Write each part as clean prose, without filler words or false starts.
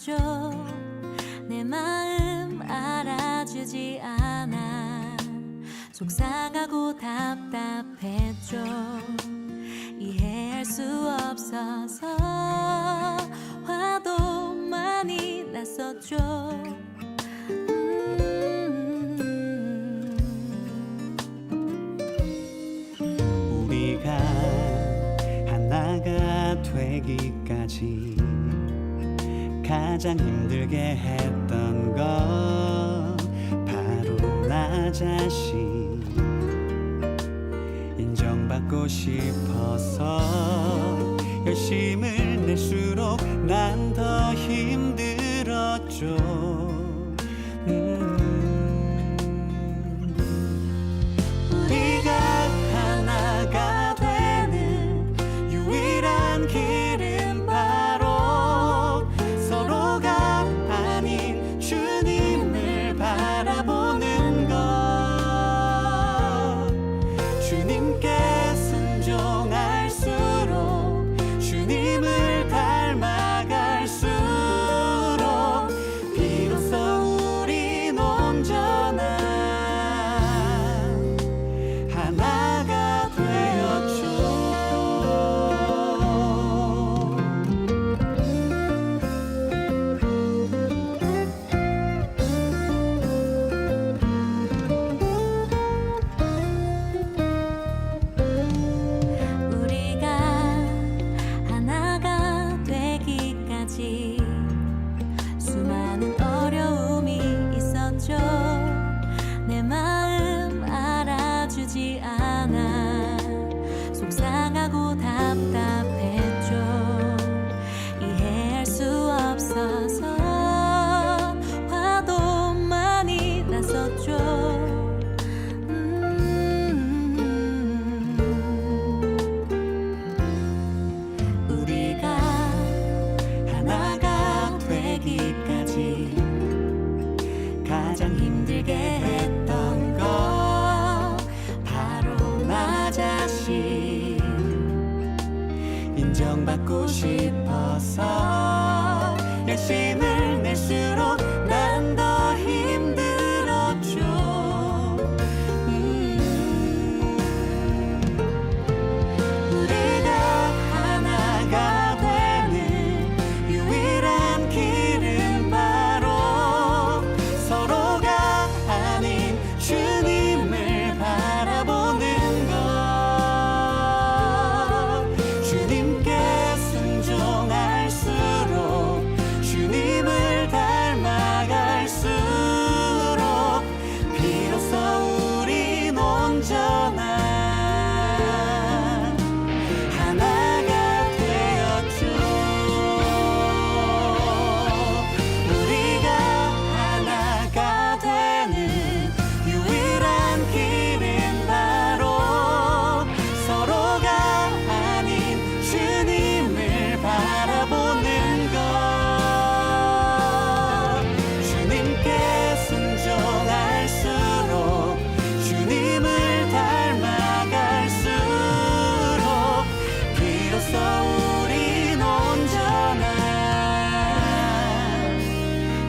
있었죠. 내 마음 알아주지 않아 속상하고 답답했죠. 이해할 수 없어서 화도 많이 났었죠. 우리가 하나가 되기까지 가장 힘들게 했던 건 바로 나 자신. 인정받고 싶어서 열심을 낼수록 난 더 힘들었죠. 우리가 하나가 되는 유일한 길은 바로 서로가 아닌 주님을 바라보는 것. 주님께 순종할수록 주님을 닮아갈수록 비로소 우린 온전한 하나가 되었죠. 우리가 하나가 되기까지 수많은 어려움이 있었죠. 내 마음 알아주지 않아 속상하고 답답했죠. 이해할 수 없어서 화도 많이 났었죠. 우리가 하나가 되기까지 가장 힘들게 했던 거 바로 나 자신. 인정받고 싶어서 열심을 낼수록 난 더 힘들었죠. 우리가 하나가 되는 유일한 길은 바로 서로가 아닌 주님을 바라보는 것. 주님께 순종할수록 주님을 닮아갈수록 비로소 우린 온전한 하나가 되었죠. 우리가 하나가 되는 유일한 길은 바로 서로가 아닌 주님을 바라보는 것. 주님께 순종할수록 주님을 닮아갈수록 비로소 우린 온전한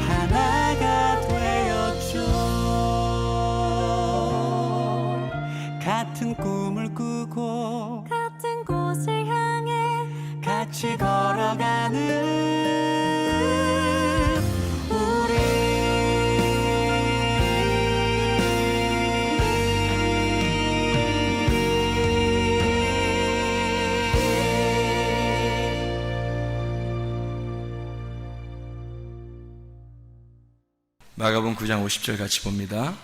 하나가 되었죠. 같은 꿈을 꾸고 같은 곳을 향해 같이 걸어가는 마가복음 9장 50절 같이 봅니다.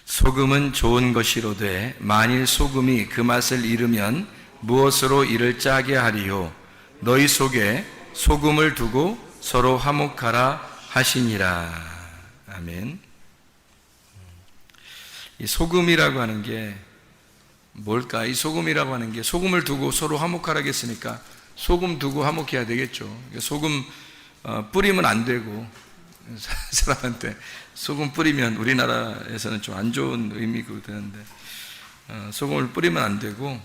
소금은 좋은 것이로되 만일 소금이 그 맛을 잃으면 무엇으로 이를 짜게 하리요. 너희 속에 소금을 두고 서로 화목하라 하시니라. 아멘. 이 소금이라고 하는 게 뭘까? 이 소금이라고 하는 게 소금을 두고 서로 화목하라 했으니까 소금 두고 화목해야 되겠죠. 소금 뿌리면 안 되고, 사람한테 소금 뿌리면 우리나라에서는 좀 안 좋은 의미고 되는데 소금을 뿌리면 안 되고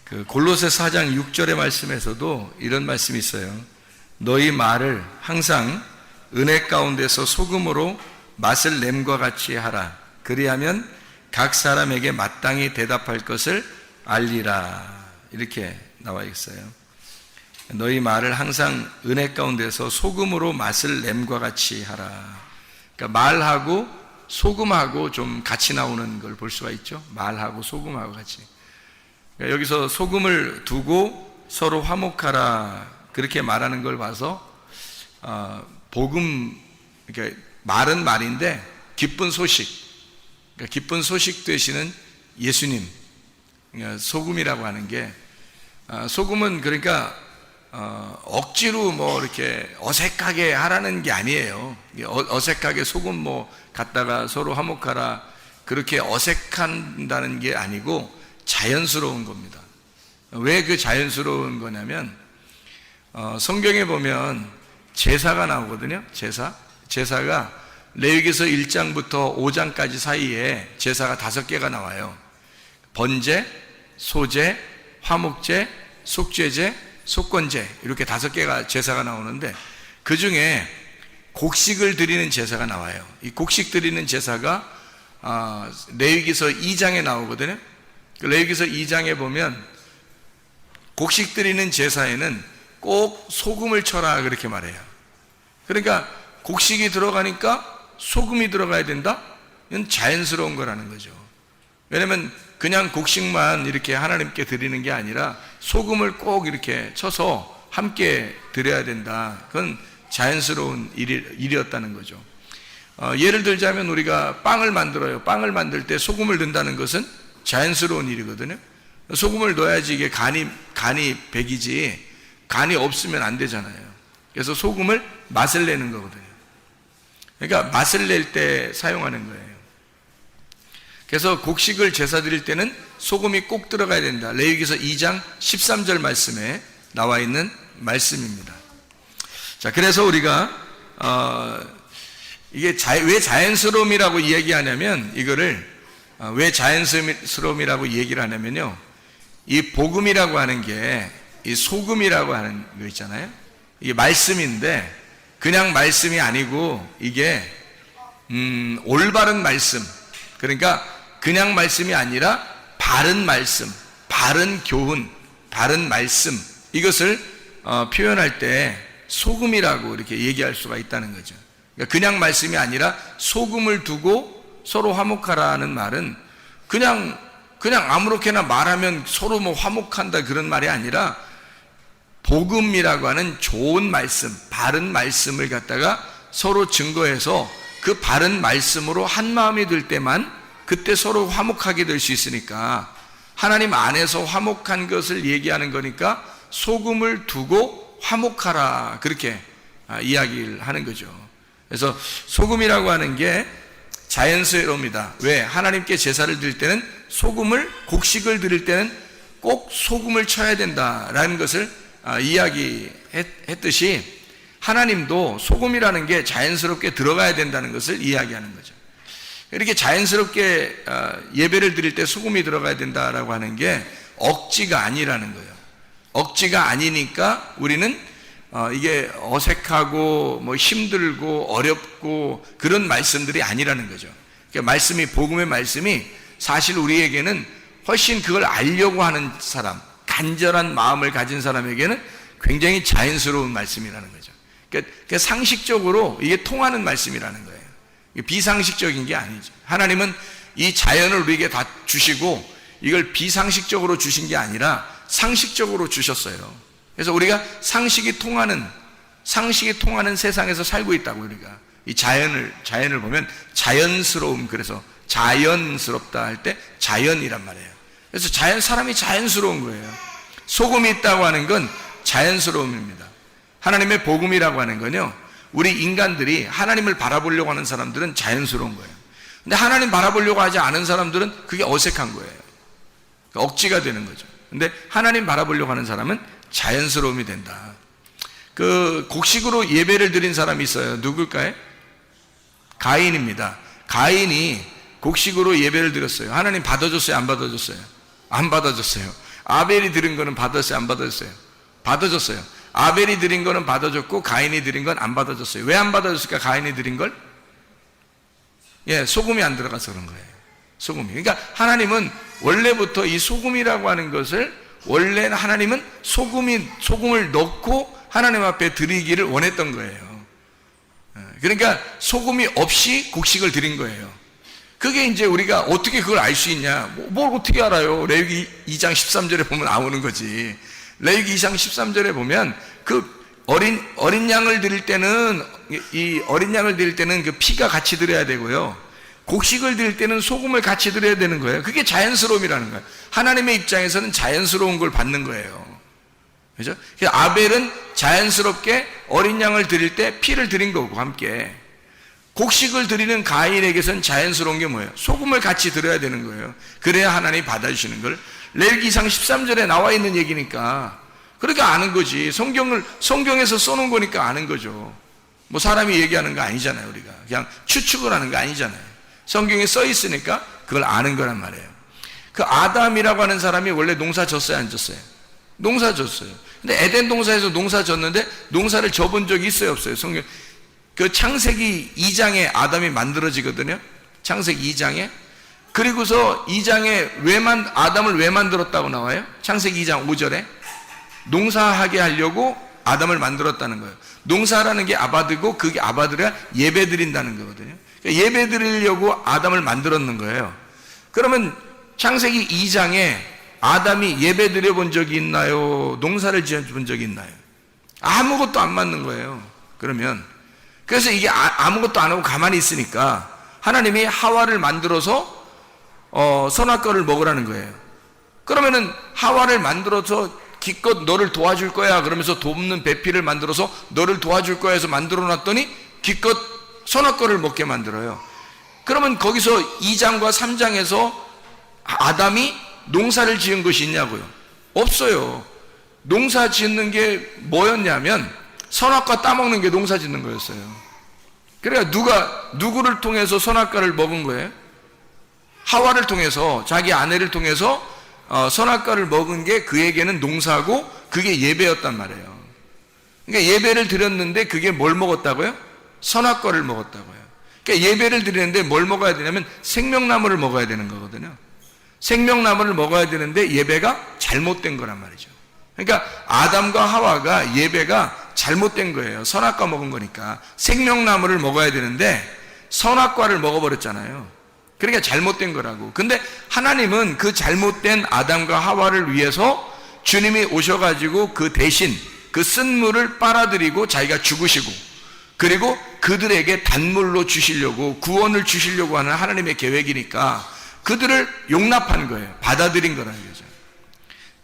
그 골로새 4장 6절의 말씀에서도 이런 말씀이 있어요. 너희 말을 항상 은혜 가운데서 소금으로 맛을 냄과 같이 하라. 그리하면 각 사람에게 마땅히 대답할 것을 알리라. 이렇게 나와 있어요. 너희 말을 항상 은혜 가운데서 소금으로 맛을 냄과 같이 하라. 그러니까 말하고 소금하고 좀 같이 나오는 걸 볼 수가 있죠. 말하고 소금하고 같이. 그러니까 여기서 소금을 두고 서로 화목하라 그렇게 말하는 걸 봐서 복음, 그러니까 말은 말인데 기쁜 소식, 그러니까 기쁜 소식 되시는 예수님, 그러니까 소금이라고 하는 게 소금은 그러니까 억지로 뭐 이렇게 어색하게 하라는 게 아니에요. 어색하게 소금 뭐 갖다가 서로 화목하라 그렇게 어색한다는 게 아니고 자연스러운 겁니다. 왜 그 자연스러운 거냐면 성경에 보면 제사가 나오거든요. 제사가 레위기서 1장부터 5장까지 사이에 제사가 5개가 나와요. 번제, 소제, 화목제, 속죄제, 속건제 이렇게 5개가 제사가 나오는데 그 중에 곡식을 드리는 제사가 나와요. 이 곡식 드리는 제사가 레위기서 2장에 나오거든요. 레위기서 2장에 보면 곡식 드리는 제사에는 꼭 소금을 쳐라 그렇게 말해요. 그러니까 곡식이 들어가니까 소금이 들어가야 된다? 이건 자연스러운 거라는 거죠. 왜냐하면 그냥 곡식만 이렇게 하나님께 드리는 게 아니라 소금을 꼭 이렇게 쳐서 함께 드려야 된다. 그건 자연스러운 일이었다는 거죠. 예를 들자면 우리가 빵을 만들어요. 빵을 만들 때 소금을 넣는다는 것은 자연스러운 일이거든요. 소금을 넣어야지 이게 간이 배기지 간이 없으면 안 되잖아요. 그래서 소금을 맛을 내는 거거든요. 그러니까 맛을 낼 때 사용하는 거예요. 그래서 곡식을 제사 드릴 때는 소금이 꼭 들어가야 된다. 레위기서 2장 13절 말씀에 나와 있는 말씀입니다. 자, 그래서 우리가 이게 왜 자연스러움이라고 이야기하냐면 이거를 왜 자연스러움이라고 얘기를 하냐면요, 이 복음이라고 하는 게 이 소금이라고 하는 거 있잖아요. 이게 말씀인데 그냥 말씀이 아니고 이게 올바른 말씀, 그러니까 그냥 말씀이 아니라 바른 말씀, 바른 교훈, 바른 말씀, 이것을 표현할 때 소금이라고 이렇게 얘기할 수가 있다는 거죠. 그러니까 그냥 말씀이 아니라 소금을 두고 서로 화목하라는 말은 그냥 아무렇게나 말하면 서로 뭐 화목한다 그런 말이 아니라 복음이라고 하는 좋은 말씀, 바른 말씀을 갖다가 서로 증거해서 그 바른 말씀으로 한 마음이 될 때만 그때 서로 화목하게 될 수 있으니까 하나님 안에서 화목한 것을 얘기하는 거니까 소금을 두고 화목하라 그렇게 이야기를 하는 거죠. 그래서 소금이라고 하는 게 자연스러움이다. 왜? 하나님께 제사를 드릴 때는 곡식을 드릴 때는 꼭 소금을 쳐야 된다라는 것을 이야기했듯이 하나님도 소금이라는 게 자연스럽게 들어가야 된다는 것을 이야기하는 거죠. 이렇게 자연스럽게 예배를 드릴 때 소금이 들어가야 된다라고 하는 게 억지가 아니라는 거예요. 억지가 아니니까 우리는 이게 어색하고 뭐 힘들고 어렵고 그런 말씀들이 아니라는 거죠. 그러니까 말씀이, 복음의 말씀이 사실 우리에게는 훨씬 그걸 알려고 하는 사람, 간절한 마음을 가진 사람에게는 굉장히 자연스러운 말씀이라는 거죠. 그러니까 상식적으로 이게 통하는 말씀이라는 거예요. 비상식적인 게 아니죠. 하나님은 이 자연을 우리에게 다 주시고 이걸 비상식적으로 주신 게 아니라 상식적으로 주셨어요. 그래서 우리가 상식이 통하는 세상에서 살고 있다고. 우리가 이 자연을 보면 자연스러움, 그래서 자연스럽다 할 때 자연이란 말이에요. 그래서 사람이 자연스러운 거예요. 소금이 있다고 하는 건 자연스러움입니다. 하나님의 복음이라고 하는 건요, 우리 인간들이 하나님을 바라보려고 하는 사람들은 자연스러운 거예요. 근데 하나님 바라보려고 하지 않은 사람들은 그게 어색한 거예요. 그러니까 억지가 되는 거죠. 근데 하나님 바라보려고 하는 사람은 자연스러움이 된다. 그 곡식으로 예배를 드린 사람이 있어요. 누굴까요? 가인입니다. 가인이 곡식으로 예배를 드렸어요. 하나님 받아줬어요? 안 받아줬어요? 안 받아줬어요. 아벨이 드린 거는 받았어요, 안 받았어요? 받아줬어요. 아벨이 드린 거는 받아줬고 가인이 드린 건 안 받아줬어요. 왜 안 받아줬을까? 가인이 드린 걸? 예, 소금이 안 들어가서 그런 거예요. 소금이. 그러니까 하나님은 원래부터 이 소금이라고 하는 것을, 원래 하나님은 소금을 넣고 하나님 앞에 드리기를 원했던 거예요. 그러니까 소금이 없이 곡식을 드린 거예요. 그게 이제 우리가 어떻게 그걸 알 수 있냐? 뭘 어떻게 알아요? 레위기 2장 13절에 보면 나오는 거지. 레위기 2장 13절에 보면 그 어린 양을 드릴 때는, 이 어린 양을 드릴 때는 그 피가 같이 드려야 되고요. 곡식을 드릴 때는 소금을 같이 드려야 되는 거예요. 그게 자연스러움이라는 거예요. 하나님의 입장에서는 자연스러운 걸 받는 거예요. 그죠? 그래서 아벨은 자연스럽게 어린 양을 드릴 때 피를 드린 거고 함께, 곡식을 드리는 가인에게서는 자연스러운 게 뭐예요? 소금을 같이 드려야 되는 거예요. 그래야 하나님이 받아주시는 걸. 레위기상 13절에 나와 있는 얘기니까, 그러니까 아는 거지. 성경에서 써놓은 거니까 아는 거죠. 뭐 사람이 얘기하는 거 아니잖아요. 우리가 그냥 추측을 하는 거 아니잖아요. 성경에 써 있으니까 그걸 아는 거란 말이에요. 그 아담이라고 하는 사람이 원래 농사 졌어요, 안 졌어요? 농사 졌어요. 근데 에덴 동산에서 농사 졌는데 농사를 져본 적이 있어요, 없어요? 성경 그 창세기 2장에 아담이 만들어지거든요. 창세기 2장에. 그리고서 2장에 아담을 왜 만들었다고 나와요? 창세기 2장 5절에 농사하게 하려고 아담을 만들었다는 거예요. 농사라는 게 아바드고, 그게 아바드가 예배 드린다는 거거든요. 그러니까 예배 드리려고 아담을 만들었는 거예요. 그러면 창세기 2장에 아담이 예배 드려본 적이 있나요? 농사를 지어본 적이 있나요? 아무것도 안 맞는 거예요. 그러면 그래서 이게 아무것도 안 하고 가만히 있으니까 하나님이 하와를 만들어서 선악과를 먹으라는 거예요. 그러면은 하와를 만들어서 기껏 너를 도와줄 거야 그러면서 돕는 배필을 만들어서 너를 도와줄 거야 해서 만들어 놨더니 기껏 선악과를 먹게 만들어요. 그러면 거기서 2장과 3장에서 아담이 농사를 지은 것이 있냐고요? 없어요. 농사 짓는 게 뭐였냐면 선악과 따먹는 게 농사 짓는 거였어요. 그러니까 누구를 통해서 선악과를 먹은 거예요? 하와를 통해서, 자기 아내를 통해서 선악과를 먹은 게 그에게는 농사고 그게 예배였단 말이에요. 그러니까 예배를 드렸는데 그게 뭘 먹었다고요? 선악과를 먹었다고요. 그러니까 예배를 드리는데 뭘 먹어야 되냐면 생명나무를 먹어야 되는 거거든요. 생명나무를 먹어야 되는데 예배가 잘못된 거란 말이죠. 그러니까 아담과 하와가 예배가 잘못된 거예요. 선악과 먹은 거니까. 생명나무를 먹어야 되는데 선악과를 먹어버렸잖아요. 그러니까 잘못된 거라고. 근데 하나님은 그 잘못된 아담과 하와를 위해서 주님이 오셔가지고 그 대신 그 쓴물을 빨아들이고 자기가 죽으시고, 그리고 그들에게 단물로 주시려고, 구원을 주시려고 하는 하나님의 계획이니까 그들을 용납한 거예요. 받아들인 거라는 거죠.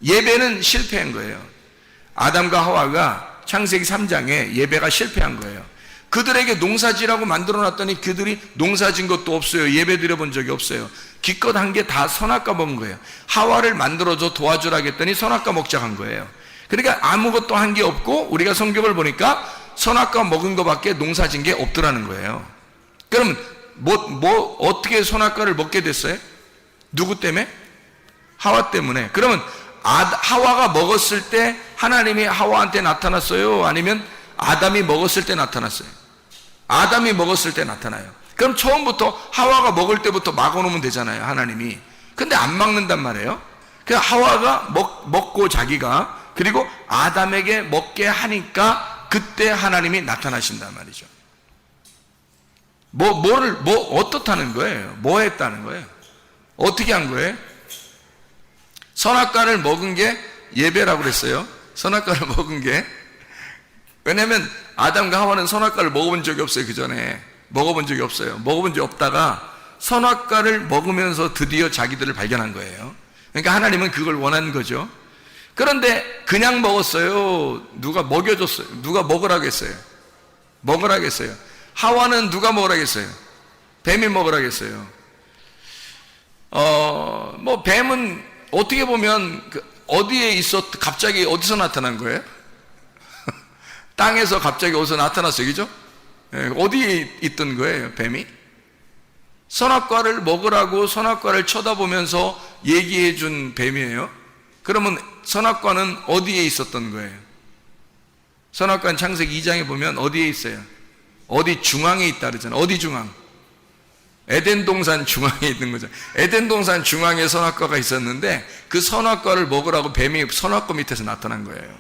예배는 실패한 거예요. 아담과 하와가 창세기 3장에 예배가 실패한 거예요. 그들에게 농사지라고 만들어놨더니 그들이 농사진 것도 없어요. 예배 드려본 적이 없어요. 기껏 한 게 다 선악과 먹은 거예요. 하와를 만들어줘 도와주라 했더니 선악과 먹자 한 거예요. 그러니까 아무것도 한 게 없고, 우리가 성경을 보니까 선악과 먹은 것밖에 농사진 게 없더라는 거예요. 그럼 어떻게 선악과를 먹게 됐어요? 누구 때문에? 하와 때문에. 그러면 하와가 먹었을 때 하나님이 하와한테 나타났어요? 아니면 아담이 먹었을 때 나타났어요? 아담이 먹었을 때 나타나요. 그럼 처음부터 하와가 먹을 때부터 막아놓으면 되잖아요, 하나님이. 근데 안 막는단 말이에요. 그냥 하와가 먹고 자기가, 그리고 아담에게 먹게 하니까 그때 하나님이 나타나신단 말이죠. 어떻다는 거예요? 뭐 했다는 거예요? 어떻게 한 거예요? 선악과를 먹은 게 예배라고 그랬어요. 선악과를 먹은 게. 왜냐면 아담과 하와는 선악과를 먹어본 적이 없어요. 그 전에 먹어본 적이 없어요. 먹어본 적이 없다가 선악과를 먹으면서 드디어 자기들을 발견한 거예요. 그러니까 하나님은 그걸 원하는 거죠. 그런데 그냥 먹었어요? 누가 먹여줬어요? 누가 먹으라고 했어요? 먹으라고 했어요. 하와는 누가 먹으라고 했어요? 뱀이 먹으라고 했어요. 뱀은 어떻게 보면 어디에 갑자기 어디서 나타난 거예요? 땅에서 갑자기 어디서 나타났어요, 그죠? 어디에 있던 거예요, 뱀이? 선악과를 먹으라고 선악과를 쳐다보면서 얘기해 준 뱀이에요. 그러면 선악과는 어디에 있었던 거예요? 선악과는 창세기 2장에 보면 어디에 있어요? 어디 중앙에 있다 그러잖아요. 어디 중앙? 에덴 동산 중앙에 있는 거죠. 에덴 동산 중앙에 선악과가 있었는데 그 선악과를 먹으라고 뱀이 선악과 밑에서 나타난 거예요.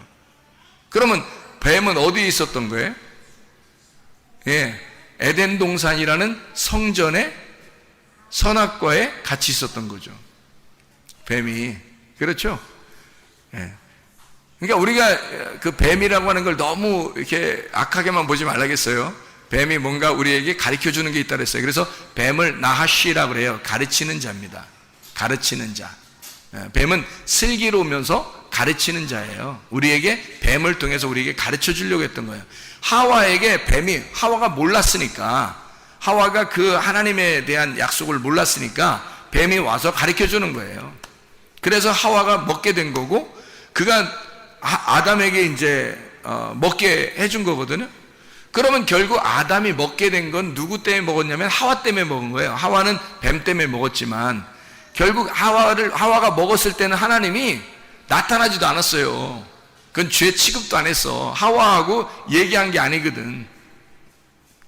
그러면 뱀은 어디에 있었던 거예요? 예, 에덴 동산이라는 성전에 선악과에 같이 있었던 거죠. 뱀이. 그렇죠? 예. 그러니까 우리가 그 뱀이라고 하는 걸 너무 이렇게 악하게만 보지 말라겠어요. 뱀이 뭔가 우리에게 가르쳐 주는 게 있다 그랬어요. 그래서 뱀을 나하시라고 그래요. 가르치는 자입니다. 가르치는 자. 뱀은 슬기로우면서 가르치는 자예요. 우리에게 뱀을 통해서 우리에게 가르쳐 주려고 했던 거예요. 하와에게 뱀이, 하와가 몰랐으니까, 하와가 그 하나님에 대한 약속을 몰랐으니까 뱀이 와서 가르쳐 주는 거예요. 그래서 하와가 먹게 된 거고, 그가 아담에게 이제 먹게 해준 거거든요. 그러면 결국 아담이 먹게 된 건 누구 때문에 먹었냐면 하와 때문에 먹은 거예요. 하와는 뱀 때문에 먹었지만 결국 하와가 먹었을 때는 하나님이 나타나지도 않았어요. 그건 죄 취급도 안 했어. 하와하고 얘기한 게 아니거든.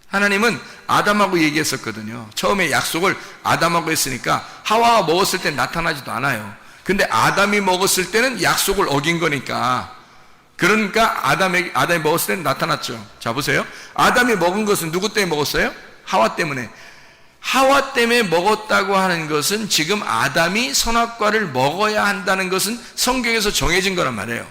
하나님은 아담하고 얘기했었거든요. 처음에 약속을 아담하고 했으니까 하와가 먹었을 때는 나타나지도 않아요. 근데 아담이 먹었을 때는 약속을 어긴 거니까, 그러니까 아담이 먹었을 때는 나타났죠. 자, 보세요. 아담이 먹은 것은 누구 때문에 먹었어요? 하와 때문에. 하와 때문에 먹었다고 하는 것은 지금 아담이 선악과를 먹어야 한다는 것은 성경에서 정해진 거란 말이에요.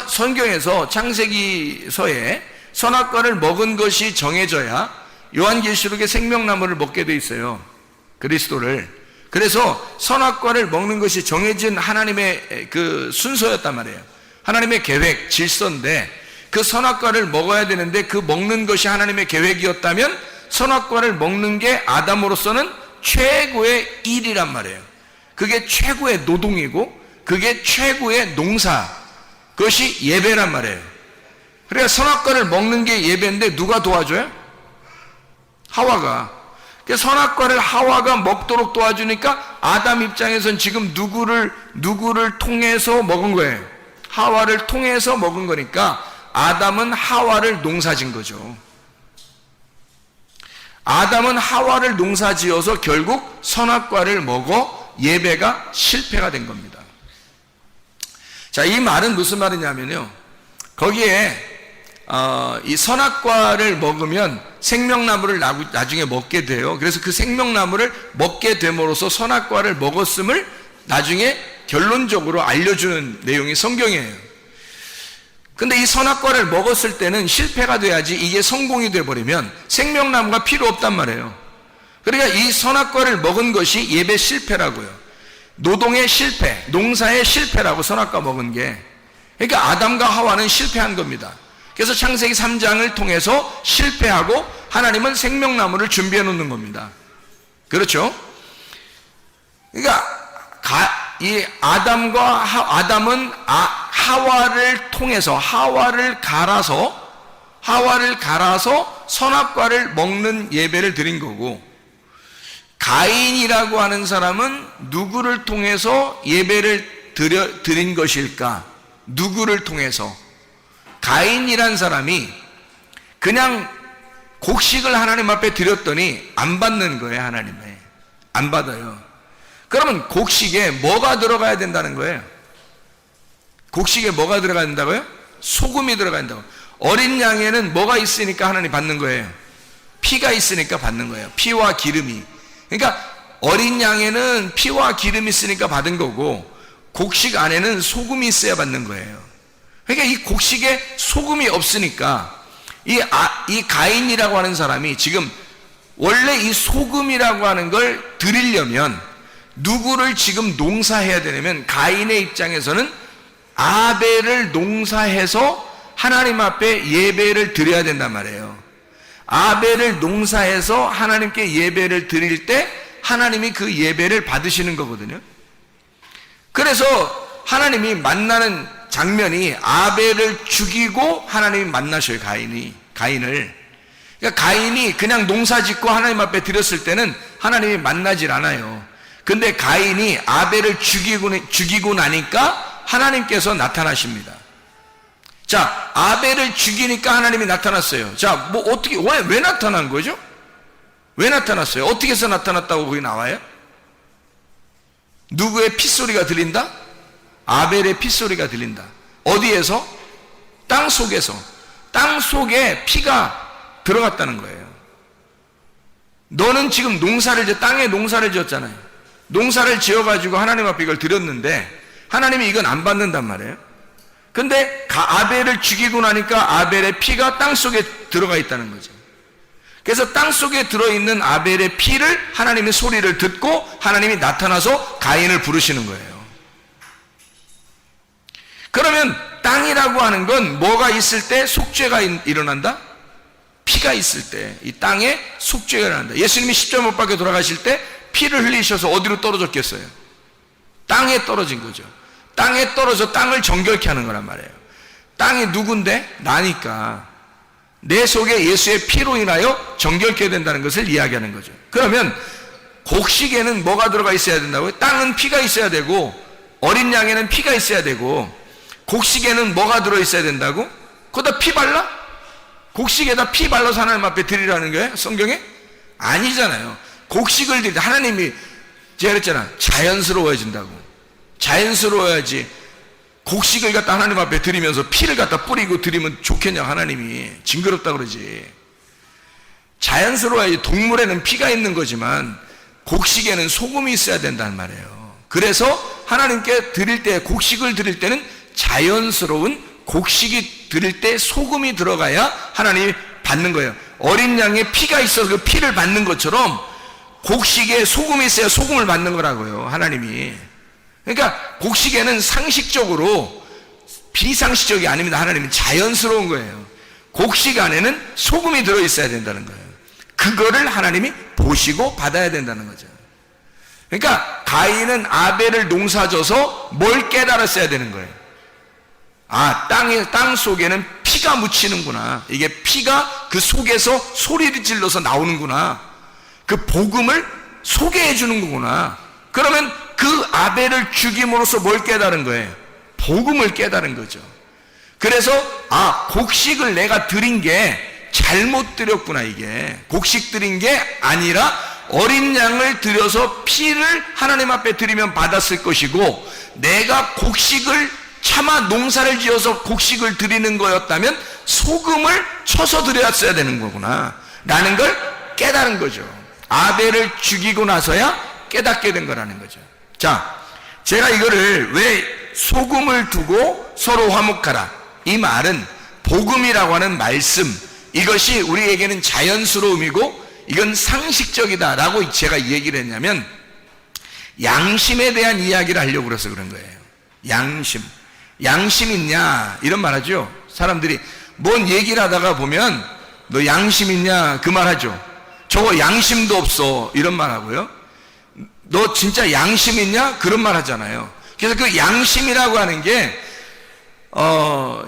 성경에서 창세기서에 선악과를 먹은 것이 정해져야 요한계시록의 생명나무를 먹게 돼 있어요. 그리스도를. 그래서 선악과를 먹는 것이 정해진 하나님의 그 순서였단 말이에요. 하나님의 계획, 질서인데 그 선악과를 먹어야 되는데 그 먹는 것이 하나님의 계획이었다면 선악과를 먹는 게 아담으로서는 최고의 일이란 말이에요. 그게 최고의 노동이고 그게 최고의 농사, 그것이 예배란 말이에요. 그러니까 선악과를 먹는 게 예배인데 누가 도와줘요? 하와가. 선악과를 하와가 먹도록 도와주니까 아담 입장에서는 지금 누구를 통해서 먹은 거예요? 하와를 통해서 먹은 거니까 아담은 하와를 농사진 거죠. 아담은 하와를 농사지어서 결국 선악과를 먹어 예배가 실패가 된 겁니다. 자, 이 말은 무슨 말이냐면요, 거기에 이 선악과를 먹으면 생명나무를 나중에 먹게 돼요. 그래서 그 생명나무를 먹게 됨으로써 선악과를 먹었음을 나중에 결론적으로 알려주는 내용이 성경이에요. 근데 이 선악과를 먹었을 때는 실패가 돼야지 이게 성공이 돼버리면 생명나무가 필요 없단 말이에요. 그러니까 이 선악과를 먹은 것이 예배 실패라고요. 노동의 실패, 농사의 실패라고, 선악과 먹은 게. 그러니까 아담과 하와는 실패한 겁니다. 그래서 창세기 3장을 통해서 실패하고 하나님은 생명나무를 준비해 놓는 겁니다. 그렇죠? 그러니까 이 아담은 하와를 통해서 하와를 갈아서 선악과를 먹는 예배를 드린 거고, 가인이라고 하는 사람은 누구를 통해서 예배를 드린 것일까? 누구를 통해서? 가인이란 사람이 그냥 곡식을 하나님 앞에 드렸더니 안 받는 거예요. 하나님에 안 받아요. 그러면 곡식에 뭐가 들어가야 된다는 거예요? 곡식에 뭐가 들어가야 된다고요? 소금이 들어가야 된다고. 어린 양에는 뭐가 있으니까 하나님 받는 거예요? 피가 있으니까 받는 거예요. 피와 기름이. 그러니까 어린 양에는 피와 기름이 있으니까 받은 거고, 곡식 안에는 소금이 있어야 받는 거예요. 그러니까 이 곡식에 소금이 없으니까 이 가인이라고 하는 사람이 지금 원래 이 소금이라고 하는 걸 드리려면 누구를 지금 농사해야 되냐면, 가인의 입장에서는 아벨을 농사해서 하나님 앞에 예배를 드려야 된단 말이에요. 아벨을 농사해서 하나님께 예배를 드릴 때 하나님이 그 예배를 받으시는 거거든요. 그래서 하나님이 만나는 장면이 아벨을 죽이고 하나님이 만나셔요. 가인을. 그러니까 가인이 그냥 농사 짓고 하나님 앞에 드렸을 때는 하나님이 만나질 않아요. 근데 가인이 아벨을 죽이고 나니까 하나님께서 나타나십니다. 자, 아벨을 죽이니까 하나님이 나타났어요. 자, 뭐 어떻게 왜 나타난 거죠? 왜 나타났어요? 어떻게 해서 나타났다고 거기 나와요? 누구의 핏소리가 들린다? 아벨의 핏소리가 들린다. 어디에서? 땅 속에서. 땅 속에 피가 들어갔다는 거예요. 너는 지금 땅에 농사를 지었잖아요. 농사를 지어가지고 하나님 앞에 이걸 드렸는데 하나님이 이건 안 받는단 말이에요. 근데 아벨을 죽이고 나니까 아벨의 피가 땅 속에 들어가 있다는 거죠. 그래서 땅 속에 들어있는 아벨의 피를 하나님의 소리를 듣고 하나님이 나타나서 가인을 부르시는 거예요. 그러면 땅이라고 하는 건 뭐가 있을 때 속죄가 일어난다? 피가 있을 때 이 땅에 속죄가 일어난다. 예수님이 십자가 못 박혀 돌아가실 때 피를 흘리셔서 어디로 떨어졌겠어요? 땅에 떨어진 거죠. 땅에 떨어져 땅을 정결케 하는 거란 말이에요. 땅이 누군데? 나니까 내 속에 예수의 피로 인하여 정결케 된다는 것을 이야기하는 거죠. 그러면 곡식에는 뭐가 들어가 있어야 된다고요? 땅은 피가 있어야 되고 어린 양에는 피가 있어야 되고 곡식에는 뭐가 들어있어야 된다고? 거기다 피 발라? 곡식에다 피 발라서 하나님 앞에 드리라는 거예요? 성경에? 아니잖아요. 곡식을 드릴 때 하나님이 제가 그랬잖아, 자연스러워진다고. 자연스러워야지 곡식을 갖다 하나님 앞에 드리면서 피를 갖다 뿌리고 드리면 좋겠냐, 하나님이. 징그럽다 그러지. 자연스러워야지. 동물에는 피가 있는 거지만 곡식에는 소금이 있어야 된다는 말이에요. 그래서 하나님께 드릴 때, 곡식을 드릴 때는 자연스러운 곡식이 드릴 때 소금이 들어가야 하나님이 받는 거예요. 어린 양에 피가 있어서 그 피를 받는 것처럼 곡식에 소금이 있어야 소금을 받는 거라고요, 하나님이. 그러니까 곡식에는 상식적으로 비상식적이 아닙니다. 하나님은 자연스러운 거예요. 곡식 안에는 소금이 들어있어야 된다는 거예요. 그거를 하나님이 보시고 받아야 된다는 거죠. 그러니까 가인은 아벨을 농사져서 뭘 깨달았어야 되는 거예요. 아, 땅 속에는 피가 묻히는구나. 이게 피가 그 속에서 소리를 질러서 나오는구나. 그 복음을 소개해 주는 거구나. 그러면 그 아벨을 죽임으로써 뭘 깨달은 거예요? 복음을 깨달은 거죠. 그래서 곡식을 내가 드린 게 잘못 드렸구나. 이게 곡식 드린 게 아니라 어린 양을 들여서 피를 하나님 앞에 드리면 받았을 것이고, 내가 곡식을 차마 농사를 지어서 곡식을 드리는 거였다면 소금을 쳐서 드렸어야 되는 거구나 라는 걸 깨달은 거죠. 아벨을 죽이고 나서야 깨닫게 된 거라는 거죠. 자, 제가 이거를 왜 소금을 두고 서로 화목하라, 이 말은 복음이라고 하는 말씀, 이것이 우리에게는 자연스러움이고 이건 상식적이다 라고 제가 얘기를 했냐면, 양심에 대한 이야기를 하려고 그래서 그런 거예요. 양심 있냐 이런 말 하죠. 사람들이 뭔 얘기를 하다가 보면 너 양심 있냐 그 말 하죠. 저거 양심도 없어 이런 말 하고요. 너 진짜 양심 있냐 그런 말 하잖아요. 그래서 그 양심이라고 하는 게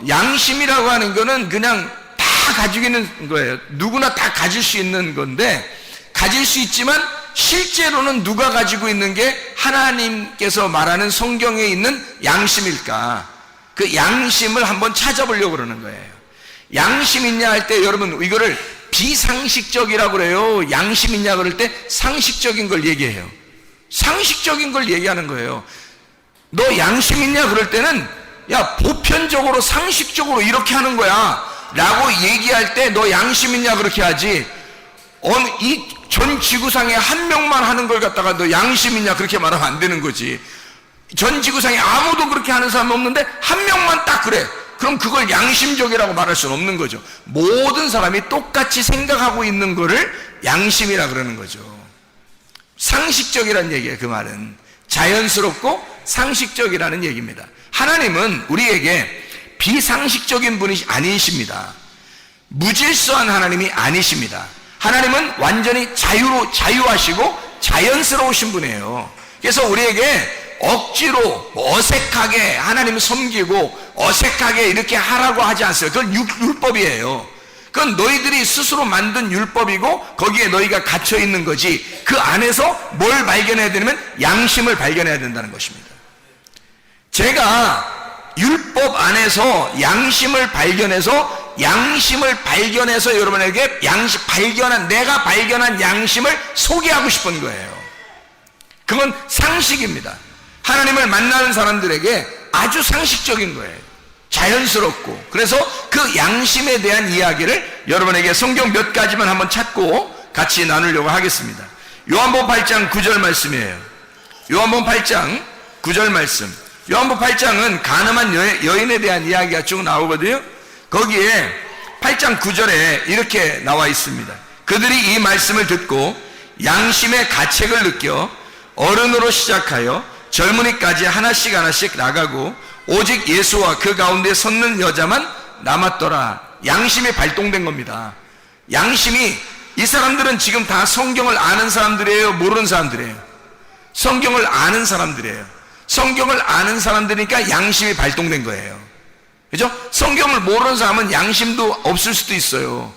양심이라고 하는 거는 그냥 다 가지고 있는 거예요. 누구나 다 가질 수 있는 건데, 가질 수 있지만 실제로는 누가 가지고 있는 게 하나님께서 말하는 성경에 있는 양심일까? 그 양심을 한번 찾아보려고 그러는 거예요. 양심 있냐 할 때 여러분 이거를 비상식적이라고 그래요. 양심 있냐 그럴 때 상식적인 걸 얘기해요. 상식적인 걸 얘기하는 거예요. 너 양심 있냐 그럴 때는 야, 보편적으로 상식적으로 이렇게 하는 거야 라고 얘기할 때 너 양심 있냐 그렇게 하지, 이 전 지구상에 한 명만 하는 걸 갖다가 너 양심 있냐 그렇게 말하면 안 되는 거지. 전 지구상에 아무도 그렇게 하는 사람 없는데 한 명만 딱 그래. 그럼 그걸 양심적이라고 말할 수는 없는 거죠. 모든 사람이 똑같이 생각하고 있는 거를 양심이라 그러는 거죠. 상식적이라는 얘기예요. 그 말은 자연스럽고 상식적이라는 얘기입니다. 하나님은 우리에게 비상식적인 분이 아니십니다. 무질서한 하나님이 아니십니다. 하나님은 완전히 자유하시고 자연스러우신 분이에요. 그래서 우리에게 억지로 어색하게 하나님 섬기고 어색하게 이렇게 하라고 하지 않어요. 그건 율법이에요. 그건 너희들이 스스로 만든 율법이고 거기에 너희가 갇혀 있는 거지. 그 안에서 뭘 발견해야 되냐면 양심을 발견해야 된다는 것입니다. 제가 율법 안에서 양심을 발견해서 여러분에게 내가 발견한 양심을 소개하고 싶은 거예요. 그건 상식입니다. 하나님을 만나는 사람들에게 아주 상식적인 거예요. 자연스럽고. 그래서 그 양심에 대한 이야기를 여러분에게 성경 몇 가지만 한번 찾고 같이 나누려고 하겠습니다. 요한복음 8장 9절 말씀이에요. 요한복음 8장 9절 말씀. 요한복음 8장은 간음한 여인에 대한 이야기가 쭉 나오거든요. 거기에 8장 9절에 이렇게 나와 있습니다. 그들이 이 말씀을 듣고 양심의 가책을 느껴 어른으로 시작하여 젊은이까지 하나씩 나가고 오직 예수와 그 가운데 섰는 여자만 남았더라. 양심이 발동된 겁니다. 양심이, 이 사람들은 지금 다 성경을 아는 사람들이에요, 모르는 사람들이에요? 성경을 아는 사람들이에요. 성경을 아는 사람들이니까 양심이 발동된 거예요. 그죠? 성경을 모르는 사람은 양심도 없을 수도 있어요.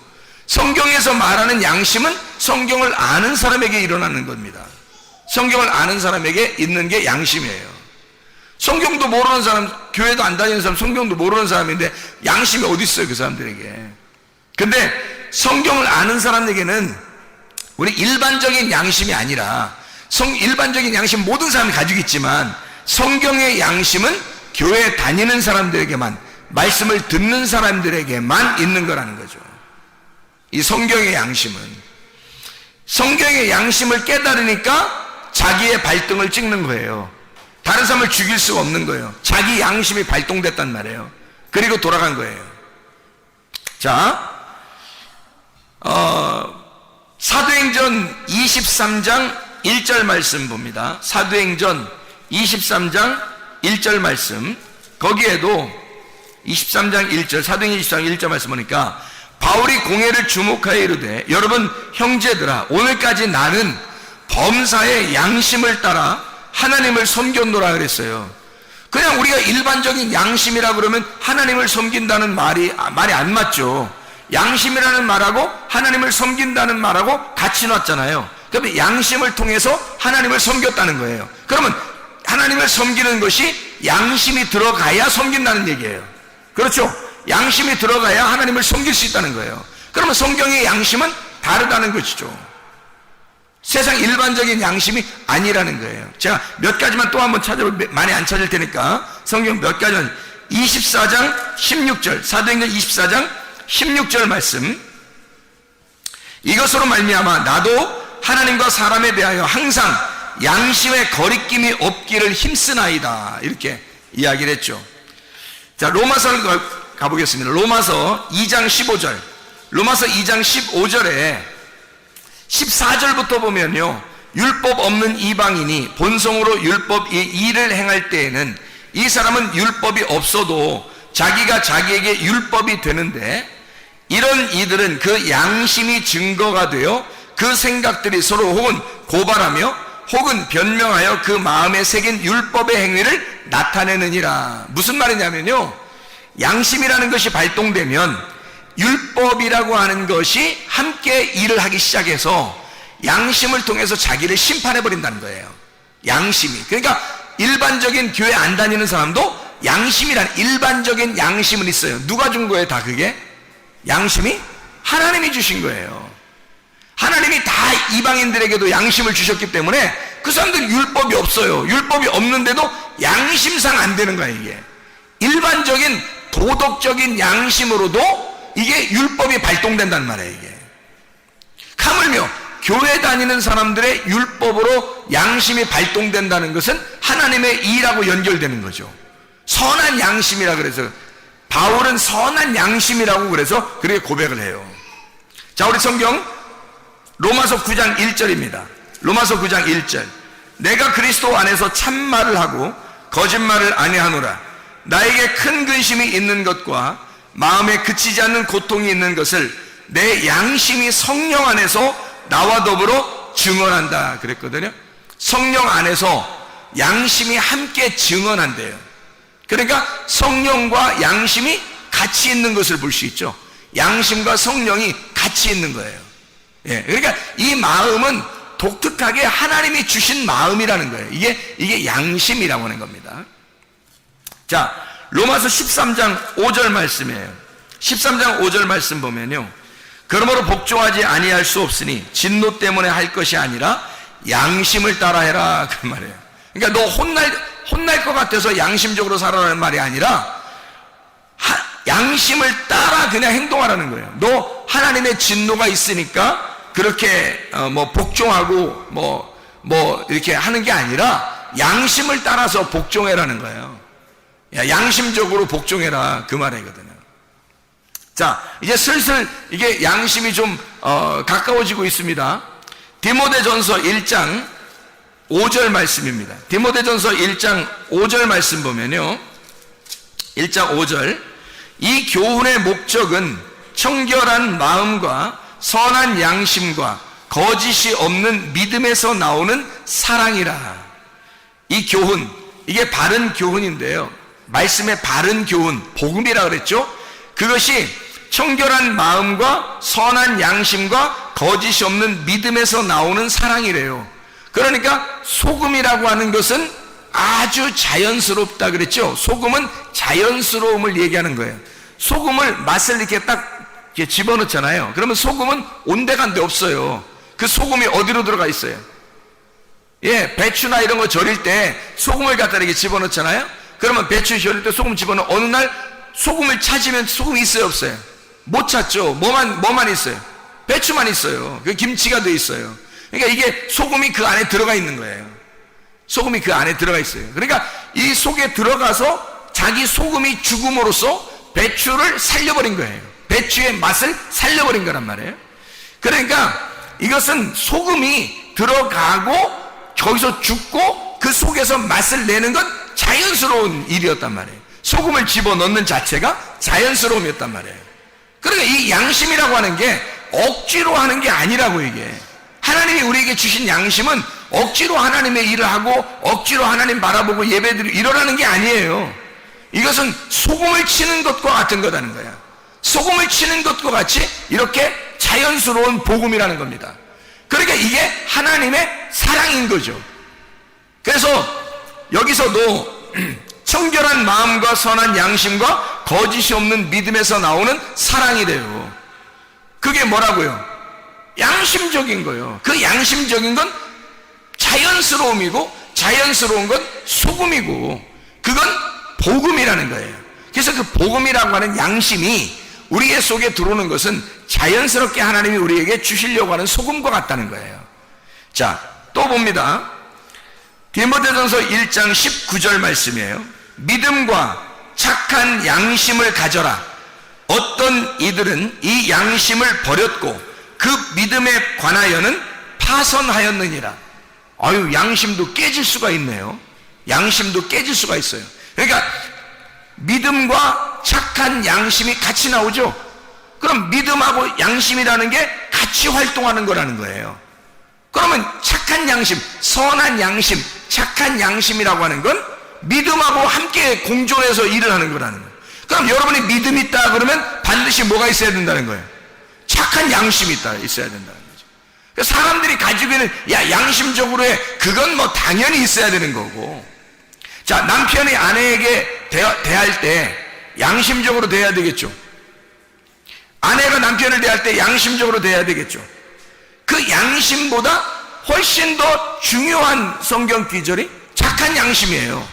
성경에서 말하는 양심은 성경을 아는 사람에게 일어나는 겁니다. 성경을 아는 사람에게 있는 게 양심이에요. 성경도 모르는 사람, 교회도 안 다니는 사람, 성경도 모르는 사람인데 양심이 어디 있어요, 그 사람들에게? 근데 성경을 아는 사람에게는 우리 일반적인 양심이 아니라 일반적인 양심 모든 사람이 가지고 있지만 성경의 양심은 교회 다니는 사람들에게만, 말씀을 듣는 사람들에게만 있는 거라는 거죠. 이 성경의 양심을 깨달으니까 자기의 발등을 찍는 거예요. 다른 사람을 죽일 수가 없는 거예요. 자기 양심이 발동됐단 말이에요. 그리고 돌아간 거예요. 자, 사도행전 23장 1절 말씀 봅니다. 사도행전 23장 1절 말씀. 거기에도 23장 1절, 사도행전 23장 1절 말씀 보니까 바울이 공회를 주목하여 이르되 여러분 형제들아 오늘까지 나는 범사의 양심을 따라 하나님을 섬겼노라 그랬어요. 그냥 우리가 일반적인 양심이라 그러면 하나님을 섬긴다는 말이 안 맞죠. 양심이라는 말하고 하나님을 섬긴다는 말하고 같이 놨잖아요. 그러면 양심을 통해서 하나님을 섬겼다는 거예요. 그러면 하나님을 섬기는 것이 양심이 들어가야 섬긴다는 얘기예요. 그렇죠? 양심이 들어가야 하나님을 섬길 수 있다는 거예요. 그러면 성경의 양심은 다르다는 것이죠. 세상 일반적인 양심이 아니라는 거예요. 제가 몇 가지만 또 한번 많이 안 찾을 테니까 성경 몇 가지만 24장 16절, 사도행전 24장 16절 말씀. 이것으로 말미암아 나도 하나님과 사람에 대하여 항상 양심의 거리낌이 없기를 힘쓰나이다. 이렇게 이야기를 했죠. 자, 로마서를 가보겠습니다. 로마서 2장 15절. 로마서 2장 15절에 14절부터 보면요, 율법 없는 이방인이 본성으로 율법 일을 행할 때에는 이 사람은 율법이 없어도 자기가 자기에게 율법이 되는데 이런 이들은 그 양심이 증거가 되어 그 생각들이 서로 혹은 고발하며 혹은 변명하여 그 마음에 새긴 율법의 행위를 나타내느니라. 무슨 말이냐면요, 양심이라는 것이 발동되면 율법이라고 하는 것이 함께 일을 하기 시작해서 양심을 통해서 자기를 심판해버린다는 거예요. 양심이. 그러니까 일반적인 교회 안 다니는 사람도 양심이란 일반적인 양심은 있어요. 누가 준 거예요? 다 그게? 양심이? 하나님이 주신 거예요. 하나님이 다 이방인들에게도 양심을 주셨기 때문에 그 사람들은 율법이 없어요. 율법이 없는데도 양심상 안 되는 거예요. 이게 일반적인 도덕적인 양심으로도 이게 율법이 발동된단 말이에요. 이게 하물며 교회 다니는 사람들의 율법으로 양심이 발동된다는 것은 하나님의 일하고 연결되는 거죠. 선한 양심이라 그래서 바울은 선한 양심이라고 그래서 그렇게 고백을 해요. 자, 우리 성경 로마서 9장 1절입니다. 로마서 9장 1절. 내가 그리스도 안에서 참말을 하고 거짓말을 아니하노라. 나에게 큰 근심이 있는 것과 마음에 그치지 않는 고통이 있는 것을 내 양심이 성령 안에서 나와 더불어 증언한다 그랬거든요. 성령 안에서 양심이 함께 증언한대요. 그러니까 성령과 양심이 같이 있는 것을 볼 수 있죠. 양심과 성령이 같이 있는 거예요. 예, 그러니까 이 마음은 독특하게 하나님이 주신 마음이라는 거예요. 이게 양심이라고 하는 겁니다. 자, 로마서 13장 5절 말씀이에요. 13장 5절 말씀 보면요, 그러므로 복종하지 아니할 수 없으니 진노 때문에 할 것이 아니라 양심을 따라해라, 그 말이에요. 그러니까 너 혼날 것 같아서 양심적으로 살아라는 말이 아니라 양심을 따라 그냥 행동하라는 거예요. 너 하나님의 진노가 있으니까 그렇게 복종하고 이렇게 하는 게 아니라 양심을 따라서 복종해라는 거예요. 양심적으로 복종해라, 그 말이거든요. 자, 이제 슬슬 이게 양심이 좀 가까워지고 있습니다. 디모데전서 1장 5절 말씀입니다. 디모데전서 1장 5절 말씀 보면요, 1장 5절, 이 교훈의 목적은 청결한 마음과 선한 양심과 거짓이 없는 믿음에서 나오는 사랑이라. 이 교훈, 이게 바른 교훈인데요, 말씀의 바른 교훈, 복음이라 그랬죠. 그것이 청결한 마음과 선한 양심과 거짓이 없는 믿음에서 나오는 사랑이래요. 그러니까 소금이라고 하는 것은 아주 자연스럽다 그랬죠. 소금은 자연스러움을 얘기하는 거예요. 소금을 맛을 이렇게 딱 이렇게 집어넣잖아요. 그러면 소금은 온데간데 없어요. 그 소금이 어디로 들어가 있어요? 예, 배추나 이런 거 절일 때 소금을 갖다 이렇게 집어넣잖아요. 그러면 배추 절일 때 소금 집어넣어 어느 날 소금을 찾으면 소금이 있어요, 없어요? 못 찾죠. 뭐만 있어요? 배추만 있어요. 그 김치가 돼 있어요. 그러니까 이게 소금이 그 안에 들어가 있는 거예요. 소금이 그 안에 들어가 있어요. 그러니까 이 속에 들어가서 자기 소금이 죽음으로써 배추를 살려버린 거예요. 배추의 맛을 살려버린 거란 말이에요. 그러니까 이것은 소금이 들어가고 거기서 죽고 그 속에서 맛을 내는 건 자연스러운 일이었단 말이에요. 소금을 집어넣는 자체가 자연스러움이었단 말이에요. 그러니까 이 양심이라고 하는 게 억지로 하는 게 아니라고. 이게 하나님이 우리에게 주신 양심은 억지로 하나님의 일을 하고 억지로 하나님 바라보고 예배드리고 이러라는 게 아니에요. 이것은 소금을 치는 것과 같은 거라는 거야. 소금을 치는 것과 같이 이렇게 자연스러운 복음이라는 겁니다. 그러니까 이게 하나님의 사랑인 거죠. 그래서 여기서도 청결한 마음과 선한 양심과 거짓이 없는 믿음에서 나오는 사랑이래요. 그게 뭐라고요? 양심적인 거예요. 그 양심적인 건 자연스러움이고 자연스러운 건 소금이고 그건 복음이라는 거예요. 그래서 그 복음이라고 하는 양심이 우리의 속에 들어오는 것은 자연스럽게 하나님이 우리에게 주시려고 하는 소금과 같다는 거예요. 자, 또 봅니다. 디모데전서 1장 19절 말씀이에요. 믿음과 착한 양심을 가져라. 어떤 이들은 이 양심을 버렸고 그 믿음에 관하여는 파선하였느니라. 아유, 양심도 깨질 수가 있네요. 양심도 깨질 수가 있어요. 그러니까 믿음과 착한 양심이 같이 나오죠. 그럼 믿음하고 양심이라는 게 같이 활동하는 거라는 거예요. 그러면 착한 양심, 선한 양심, 착한 양심이라고 하는 건 믿음하고 함께 공존해서 일을 하는 거라는 거예요. 그럼 여러분이 믿음이 있다 그러면 반드시 뭐가 있어야 된다는 거예요? 착한 양심이 있어야 된다는 거죠. 사람들이 가지고 있는 양심적으로 해, 그건 뭐 당연히 있어야 되는 거고. 자, 남편이 아내에게 대할 때 양심적으로 대해야 되겠죠. 아내가 남편을 대할 때 양심적으로 대해야 되겠죠. 그 양심보다 훨씬 더 중요한 성경 귀절이 착한 양심이에요.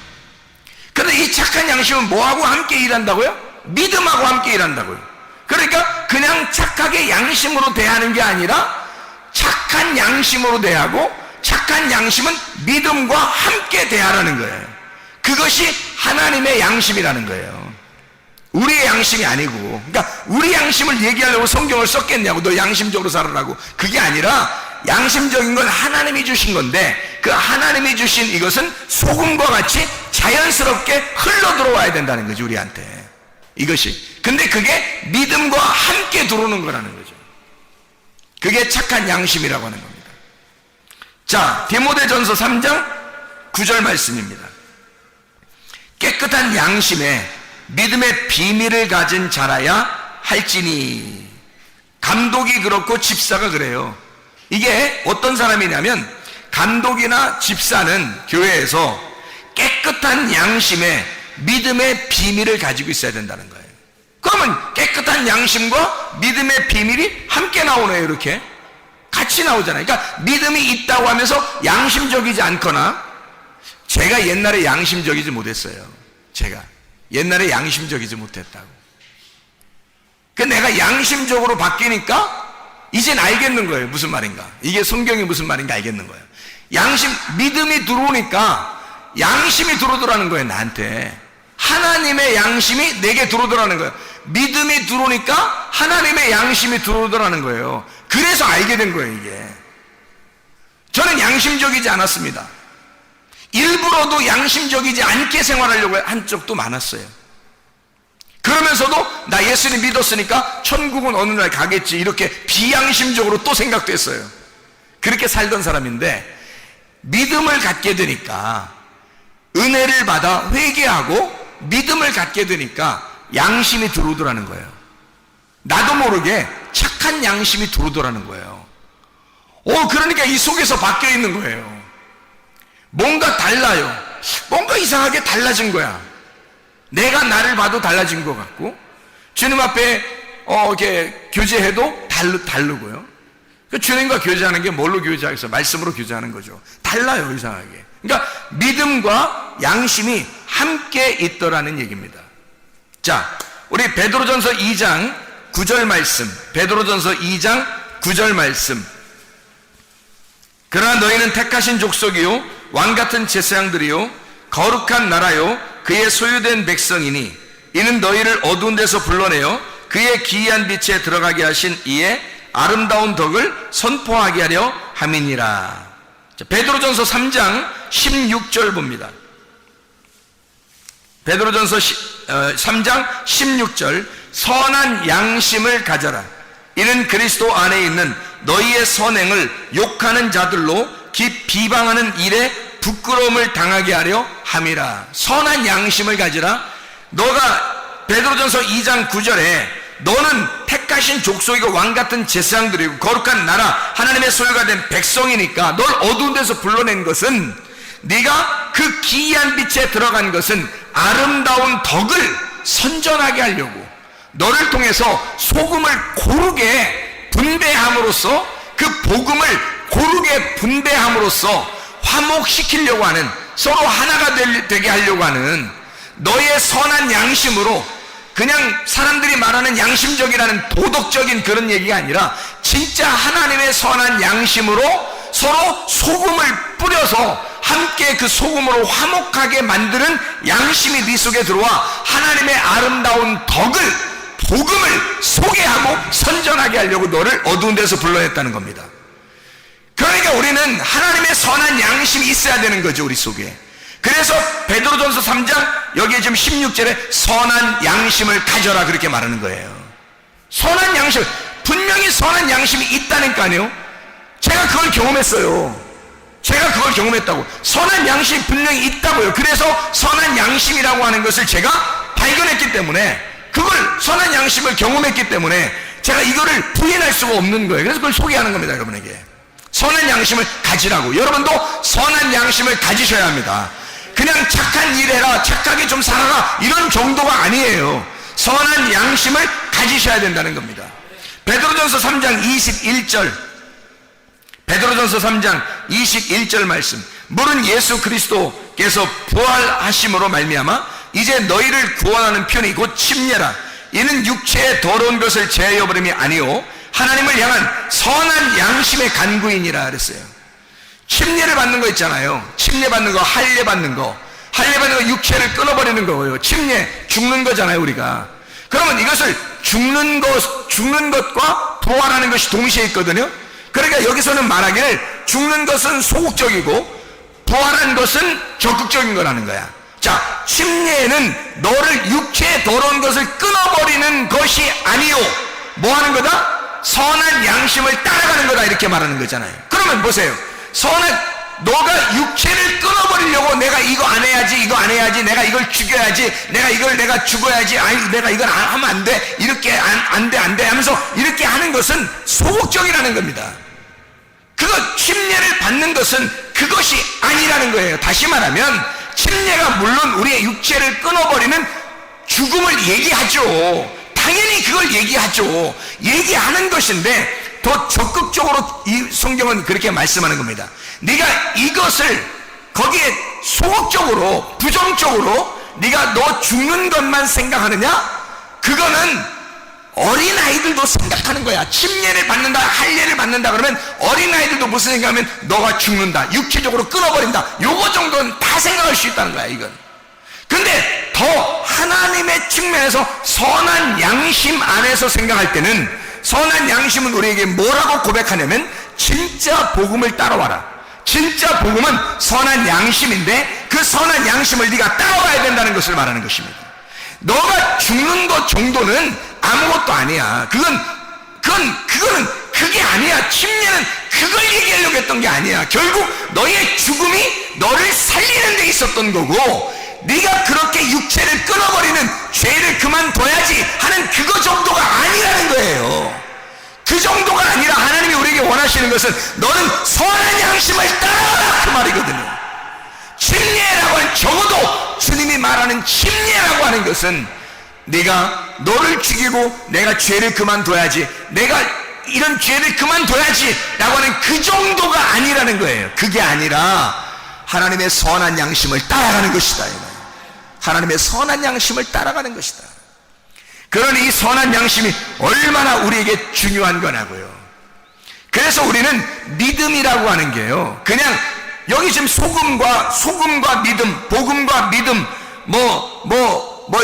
그런데 이 착한 양심은 뭐하고 함께 일한다고요? 믿음하고 함께 일한다고요. 그러니까 그냥 착하게 양심으로 대하는 게 아니라 착한 양심으로 대하고 착한 양심은 믿음과 함께 대하라는 거예요. 그것이 하나님의 양심이라는 거예요. 우리의 양심이 아니고. 그러니까 우리 양심을 얘기하려고 성경을 썼겠냐고, 너 양심적으로 살아라고. 그게 아니라 양심적인 건 하나님이 주신 건데 그 하나님이 주신 이것은 소금과 같이 자연스럽게 흘러 들어와야 된다는 거죠, 우리한테. 이것이. 근데 그게 믿음과 함께 들어오는 거라는 거죠. 그게 착한 양심이라고 하는 겁니다. 자, 디모데전서 3장 9절 말씀입니다. 깨끗한 양심에 믿음의 비밀을 가진 자라야 할지니. 감독이 그렇고 집사가 그래요. 이게 어떤 사람이냐면 감독이나 집사는 교회에서 깨끗한 양심에 믿음의 비밀을 가지고 있어야 된다는 거예요. 그러면 깨끗한 양심과 믿음의 비밀이 함께 나오네요. 이렇게 같이 나오잖아요. 그러니까 믿음이 있다고 하면서 양심적이지 않거나, 제가 옛날에 양심적이지 못했어요. 제가 옛날에 양심적이지 못했다고. 그 내가 양심적으로 바뀌니까 이젠 알겠는 거예요. 무슨 말인가, 이게 성경이 무슨 말인가 알겠는 거예요. 믿음이 들어오니까 양심이 들어오더라는 거예요. 나한테 하나님의 양심이 내게 들어오더라는 거예요. 믿음이 들어오니까 하나님의 양심이 들어오더라는 거예요. 그래서 알게 된 거예요. 이게 저는 양심적이지 않았습니다. 일부러도 양심적이지 않게 생활하려고 한 적도 많았어요. 그러면서도 나 예수님 믿었으니까 천국은 어느 날 가겠지, 이렇게 비양심적으로 또 생각도 했어요. 그렇게 살던 사람인데 믿음을 갖게 되니까, 은혜를 받아 회개하고 믿음을 갖게 되니까 양심이 들어오더라는 거예요. 나도 모르게 착한 양심이 들어오더라는 거예요. 그러니까 이 속에서 바뀌어 있는 거예요. 뭔가 달라요. 뭔가 이상하게 달라진 거야. 내가 나를 봐도 달라진 것 같고, 주님 앞에 이렇게 교제해도 다르고요. 주님과 교제하는 게 뭘로 교제하겠어요? 말씀으로 교제하는 거죠. 달라요, 이상하게. 그러니까 믿음과 양심이 함께 있더라는 얘기입니다. 자, 우리 베드로전서 2장 9절 말씀, 베드로전서 2장 9절 말씀. 그러나 너희는 택하신 족속이요 왕같은 제사장들이요 거룩한 나라요 그의 소유된 백성이니 이는 너희를 어두운 데서 불러내어 그의 기이한 빛에 들어가게 하신 이의 아름다운 덕을 선포하게 하려 함이니라. 베드로전서 3장 16절 봅니다. 베드로전서 3장 16절. 선한 양심을 가져라. 이는 그리스도 안에 있는 너희의 선행을 욕하는 자들로 비방하는 일에 부끄러움을 당하게 하려 함이라. 선한 양심을 가지라. 너가 베드로전서 2장 9절에 너는 택하신 족속이고 왕같은 제사장들이고 거룩한 나라 하나님의 소유가 된 백성이니까 널 어두운 데서 불러낸 것은, 네가 그 기이한 빛에 들어간 것은 아름다운 덕을 선전하게 하려고, 너를 통해서 소금을 고르게 분배함으로써, 그 복음을 고르게 분배함으로써 화목시키려고 하는, 서로 하나가 되게 하려고 하는 너의 선한 양심으로, 그냥 사람들이 말하는 양심적이라는 도덕적인 그런 얘기가 아니라 진짜 하나님의 선한 양심으로 서로 소금을 뿌려서 함께 그 소금으로 화목하게 만드는 양심이 네 속에 들어와 하나님의 아름다운 덕을, 복음을 소개하고 선전하게 하려고 너를 어두운 데서 불러냈다는 겁니다. 그러니까 우리는 하나님의 선한 양심이 있어야 되는 거죠, 우리 속에. 그래서 베드로전서 3장 여기에 지금 16절에 선한 양심을 가져라 그렇게 말하는 거예요. 선한 양심, 분명히 선한 양심이 있다니까요. 제가 그걸 경험했어요. 제가 그걸 경험했다고. 선한 양심이 분명히 있다고요. 그래서 선한 양심이라고 하는 것을 제가 발견했기 때문에, 그걸 선한 양심을 경험했기 때문에 제가 이거를 부인할 수가 없는 거예요. 그래서 그걸 소개하는 겁니다, 여러분에게. 선한 양심을 가지라고. 여러분도 선한 양심을 가지셔야 합니다. 그냥 착한 일 해라, 착하게 좀 살아라, 이런 정도가 아니에요. 선한 양심을 가지셔야 된다는 겁니다. 베드로전서 3장 21절, 베드로전서 3장 21절 말씀. 물은 예수 그리스도께서 부활하심으로 말미암아 이제 너희를 구원하는 편이 곧 침례라. 이는 육체의 더러운 것을 제하여버림이 아니오 하나님을 향한 선한 양심의 간구이니라 그랬어요. 침례를 받는 거 있잖아요. 침례 받는 거, 할례 받는 거. 할례 받는 거 육체를 끊어버리는 거예요. 침례, 죽는 거잖아요, 우리가. 그러면 이것을 죽는 것과 부활하는 것이 동시에 있거든요. 그러니까 여기서는 말하기를 죽는 것은 소극적이고 부활한 것은 적극적인 거라는 거야. 자, 침례는 너를 육체의 더러운 것을 끊어버리는 것이 아니요, 뭐 하는 거다? 선한 양심을 따라가는 거다, 이렇게 말하는 거잖아요. 그러면 보세요. 너가 육체를 끊어버리려고 내가 이거 안 해야지, 이거 안 해야지, 내가 이걸 죽여야지, 내가 죽어야지, 아니 내가 이걸 하면 안 돼, 이렇게 안 돼 하면서 이렇게 하는 것은 소극적이라는 겁니다. 그거 침례를 받는 것은 그것이 아니라는 거예요. 다시 말하면 침례가 물론 우리의 육체를 끊어버리는 죽음을 얘기하죠. 당연히 그걸 얘기하죠. 얘기하는 것인데 더 적극적으로 이 성경은 그렇게 말씀하는 겁니다. 네가 이것을 거기에 소극적으로 부정적으로 네가 너 죽는 것만 생각하느냐? 그거는 어린아이들도 생각하는 거야. 침례를 받는다, 할례를 받는다 그러면 어린아이들도 무슨 생각하면 너가 죽는다, 육체적으로 끊어버린다, 요거 정도는 다 생각할 수 있다는 거야. 이건 근데 더 하나님의 측면에서 선한 양심 안에서 생각할 때는, 선한 양심은 우리에게 뭐라고 고백하냐면 진짜 복음을 따라와라. 진짜 복음은 선한 양심인데 그 선한 양심을 네가 따라와야 된다는 것을 말하는 것입니다. 너가 죽는 것 정도는 아무것도 아니야. 그거는 그게 아니야. 침례는 그걸 얘기하려고 했던 게 아니야. 결국 너의 죽음이 너를 살리는 데 있었던 거고, 네가 그렇게 육체를 끊어버리는 죄를 그만둬야지 하는 그거 정도가 아니라는 거예요. 그 정도가 아니라 하나님이 우리에게 원하시는 것은 너는 선한 양심을 따라와라, 그 말이거든요. 침례라고 하는, 적어도 주님이 말하는 침례라고 하는 것은 내가 너를 죽이고 내가 죄를 그만둬야지, 내가 이런 죄를 그만둬야지 라고 하는 그 정도가 아니라는 거예요. 그게 아니라 하나님의 선한 양심을 따라가는 것이다. 하나님의 선한 양심을 따라가는 것이다. 그러니 이 선한 양심이 얼마나 우리에게 중요한 거냐고요. 그래서 우리는 믿음이라고 하는 게요, 그냥 여기 지금 소금과 믿음, 복음과 믿음,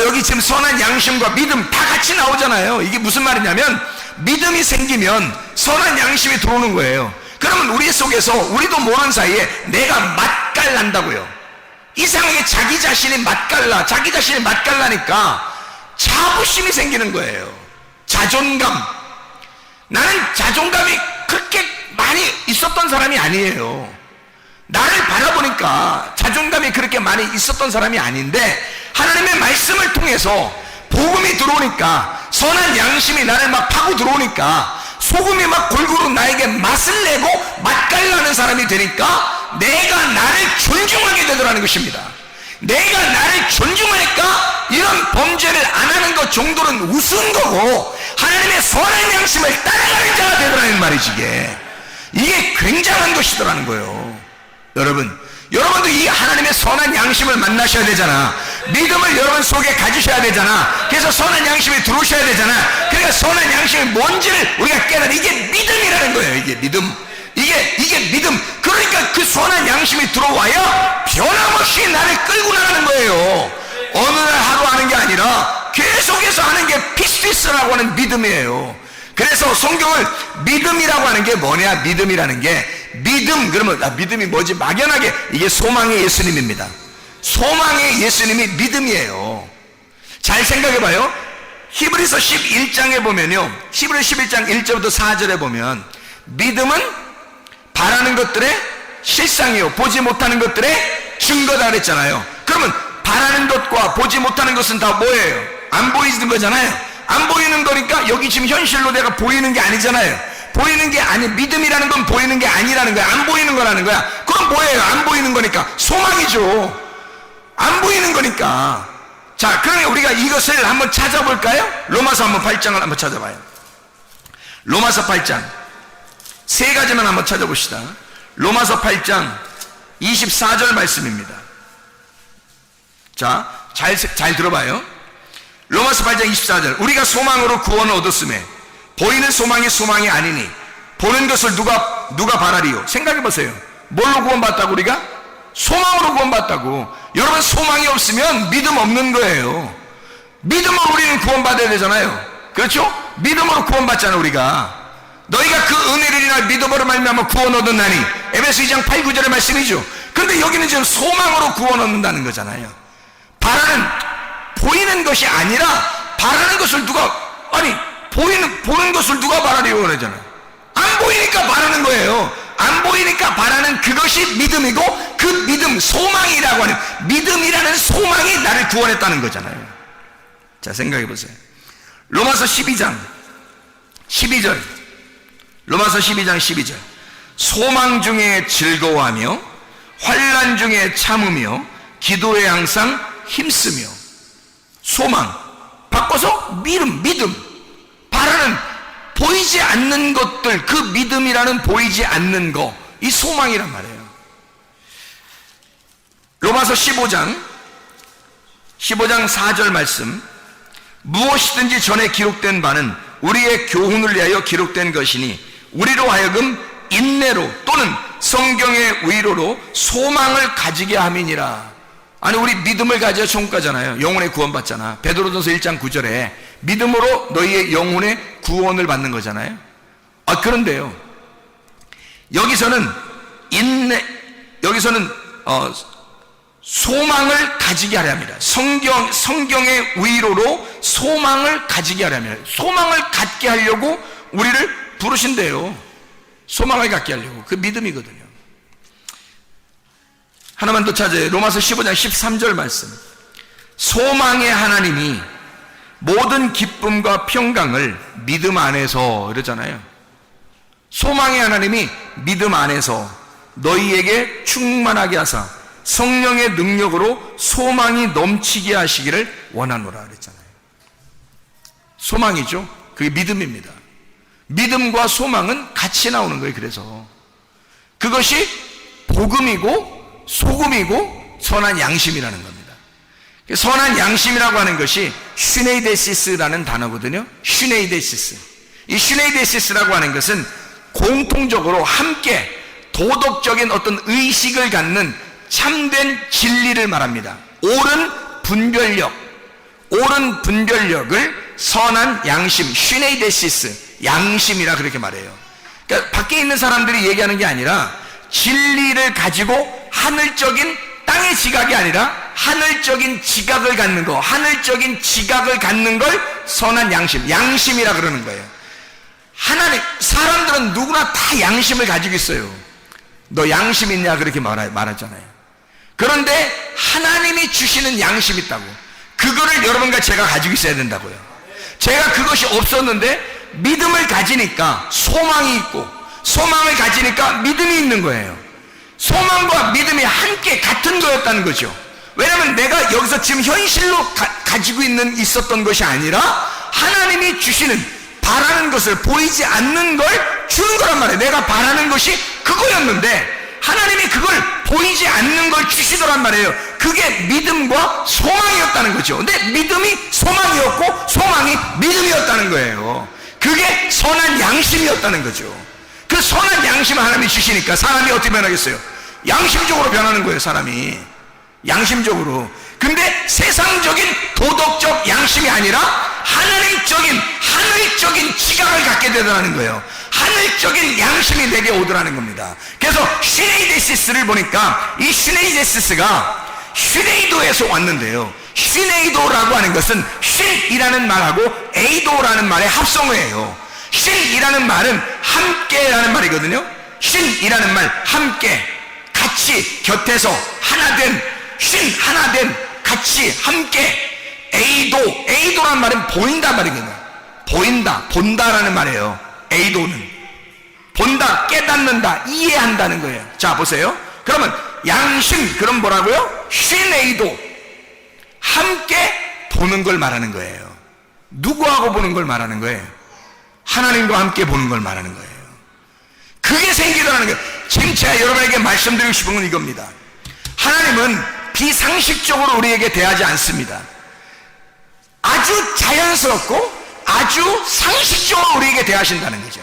여기 지금 선한 양심과 믿음 다 같이 나오잖아요. 이게 무슨 말이냐면 믿음이 생기면 선한 양심이 들어오는 거예요. 그러면 우리 속에서 우리도 모르는 사이에 내가 맛깔난다고요. 이상하게 자기 자신이 맛깔나니까 자부심이 생기는 거예요. 자존감. 나는 자존감이 그렇게 많이 있었던 사람이 아니에요. 나를 바라보니까 자존감이 그렇게 많이 있었던 사람이 아닌데, 하나님의 말씀을 통해서 복음이 들어오니까, 선한 양심이 나를 막 파고 들어오니까, 소금이 막 골고루 나에게 맛을 내고 맛깔나는 사람이 되니까 내가 나를 존중하게 되더라는 것입니다. 내가 나를 존중하니까 이런 범죄를 안 하는 것 정도는 우스운 거고 하나님의 선한 양심을 따라가는 자가 되더라는 말이지. 이게 굉장한 것이더라는 거예요. 여러분도 이 하나님의 선한 양심을 만나셔야 되잖아. 믿음을 여러분 속에 가지셔야 되잖아. 그래서 선한 양심이 들어오셔야 되잖아. 그러니까 선한 양심이 뭔지를 우리가 깨달아. 이게 믿음이라는 거예요. 이게 믿음. 이게 믿음. 그러니까 그 선한 양심이 들어와야 변함없이 나를 끌고 나가는 거예요. 어느 날 하루 하는 게 아니라 계속해서 하는 게 피스피스라고 하는 믿음이에요. 그래서 성경을 믿음이라고 하는 게 뭐냐? 믿음이라는 게, 믿음 그러면 믿음이 뭐지? 막연하게 이게 소망의 예수님입니다. 소망의 예수님이 믿음이에요. 잘 생각해봐요. 히브리서 11장에 보면요, 히브리 11장 1절부터 4절에 보면 믿음은 바라는 것들의 실상이요 보지 못하는 것들의 증거다 그랬잖아요. 그러면 바라는 것과 보지 못하는 것은 다 뭐예요? 안 보이는 거잖아요. 안 보이는 거니까 여기 지금 현실로 내가 보이는 게 아니잖아요. 보이는 게 아니, 믿음이라는 건 보이는 게 아니라는 거야. 안 보이는 거라는 거야. 그럼 뭐예요? 안 보이는 거니까 소망이죠. 안 보이는 거니까. 자, 그러면 우리가 이것을 한번 찾아볼까요? 로마서 한번 8장을 한번 찾아봐요. 로마서 8장 세 가지만 한번 찾아봅시다. 로마서 8장 24절 말씀입니다. 자, 잘 들어봐요. 로마서 8장 24절. 우리가 소망으로 구원을 얻었음에 보이는 소망이 아니니 보는 것을 누가 바라리요? 생각해보세요. 뭘로 구원받다고? 우리가 소망으로 구원받다고. 여러분, 소망이 없으면 믿음 없는 거예요. 믿음으로 우리는 구원받아야 되잖아요. 그렇죠? 믿음으로 구원받잖아. 우리가 너희가 그 은혜를 인하여 믿음으로 말미암아 구원 얻었나니, 에베소 2장 8, 9절의 말씀이죠. 그런데 여기는 지금 소망으로 구원 얻는다는 거잖아요. 보이는 것이 아니라 바라는 것을 보는 것을 누가 바라려고 그러잖아요. 안 보이니까 바라는 거예요. 안 보이니까 바라는 그것이 믿음이고, 그 믿음, 소망이라고 하는, 믿음이라는 소망이 나를 구원했다는 거잖아요. 자, 생각해 보세요. 로마서 12장 12절, 로마서 12장 12절. 소망 중에 즐거워하며 환난 중에 참으며 기도에 항상 힘쓰며. 소망 바꿔서 믿음, 바라는, 보이지 않는 것들, 그 믿음이라는 보이지 않는 거, 이 소망이란 말이에요. 로마서 15장 4절 말씀. 무엇이든지 전에 기록된 바는 우리의 교훈을 위하여 기록된 것이니 우리로 하여금 인내로 또는 성경의 위로로 소망을 가지게 함이니라. 아니, 우리 믿음을 가져야 천국 가잖아요. 영혼의 구원 받잖아. 베드로전서 1장 9절에 믿음으로 너희의 영혼의 구원을 받는 거잖아요. 그런데요, 여기서는 소망을 가지게 하려 합니다. 성경의 위로로 소망을 가지게 하려 합니다. 소망을 갖게 하려고 우리를 부르신대요. 소망을 갖게 하려고. 그 믿음이거든요. 하나만 더 찾아요. 로마서 15장 13절 말씀. 소망의 하나님이 모든 기쁨과 평강을 믿음 안에서, 이러잖아요. 소망의 하나님이 믿음 안에서 너희에게 충만하게 하사 성령의 능력으로 소망이 넘치게 하시기를 원하노라 그랬잖아요. 소망이죠. 그게 믿음입니다. 믿음과 소망은 같이 나오는 거예요. 그래서 그것이 복음이고 소금이고 선한 양심이라는 겁니다. 선한 양심이라고 하는 것이 슈네이데시스라는 단어거든요. 슈네이데시스. 이 슈네이데시스라고 하는 것은 공통적으로 함께 도덕적인 어떤 의식을 갖는 참된 진리를 말합니다. 옳은 분별력을 선한 양심, 슈네이데시스, 양심이라 그렇게 말해요. 그러니까 밖에 있는 사람들이 얘기하는 게 아니라 진리를 가지고 하늘적인 땅의 지각이 아니라 하늘적인 지각을 갖는 거, 하늘적인 지각을 갖는 걸 선한 양심이라 그러는 거예요. 사람들은 누구나 다 양심을 가지고 있어요. 너 양심 있냐? 그렇게 말하잖아요. 그런데 하나님이 주시는 양심이 있다고. 그거를 여러분과 제가 가지고 있어야 된다고요. 제가 그것이 없었는데 믿음을 가지니까 소망이 있고, 소망을 가지니까 믿음이 있는 거예요. 소망과 믿음이 함께 같은 거였다는 거죠. 왜냐하면 내가 여기서 지금 현실로 가지고 있었던 것이 아니라 하나님이 주시는, 바라는 것을, 보이지 않는 걸 주는 거란 말이에요. 내가 바라는 것이 그거였는데 하나님이 그걸 보이지 않는 걸 주시더란 말이에요. 그게 믿음과 소망이었다는 거죠. 근데 믿음이 소망이었고 소망이 믿음이었다는 거예요. 그게 선한 양심이었다는 거죠. 그 선한 양심을 하나님이 주시니까 사람이 어떻게 변하겠어요? 양심적으로 변하는 거예요. 사람이 양심적으로. 근데 세상적인 도덕적 양심이 아니라 하늘적인 지각을 갖게 되더라는 거예요. 하늘적인 양심이 내게 오더라는 겁니다. 그래서 슈네이데시스를 보니까 이 슈네이데시스가 슈네이도에서 왔는데요. 슈네이도라고 하는 것은 쉰이라는 말하고 에이도라는 말의 합성어예요. 쉰이라는 말은 함께라는 말이거든요. 쉰이라는 말, 함께, 같이, 곁에서 하나된, 하나된, 같이, 함께. 에이도라는 말은 보인다 말이거든요. 본다라는 말이에요. 에이도는 본다, 깨닫는다, 이해한다는 거예요. 자, 보세요. 그러면 양심, 그럼 뭐라고요? 쉰에이도, 함께 보는 걸 말하는 거예요. 누구하고 보는 걸 말하는 거예요? 하나님과 함께 보는 걸 말하는 거예요. 그게 생기더라는 거예요. 지금 제가 여러분에게 말씀드리고 싶은 건 이겁니다. 하나님은 비상식적으로 우리에게 대하지 않습니다. 아주 자연스럽고 아주 상식적으로 우리에게 대하신다는 거죠.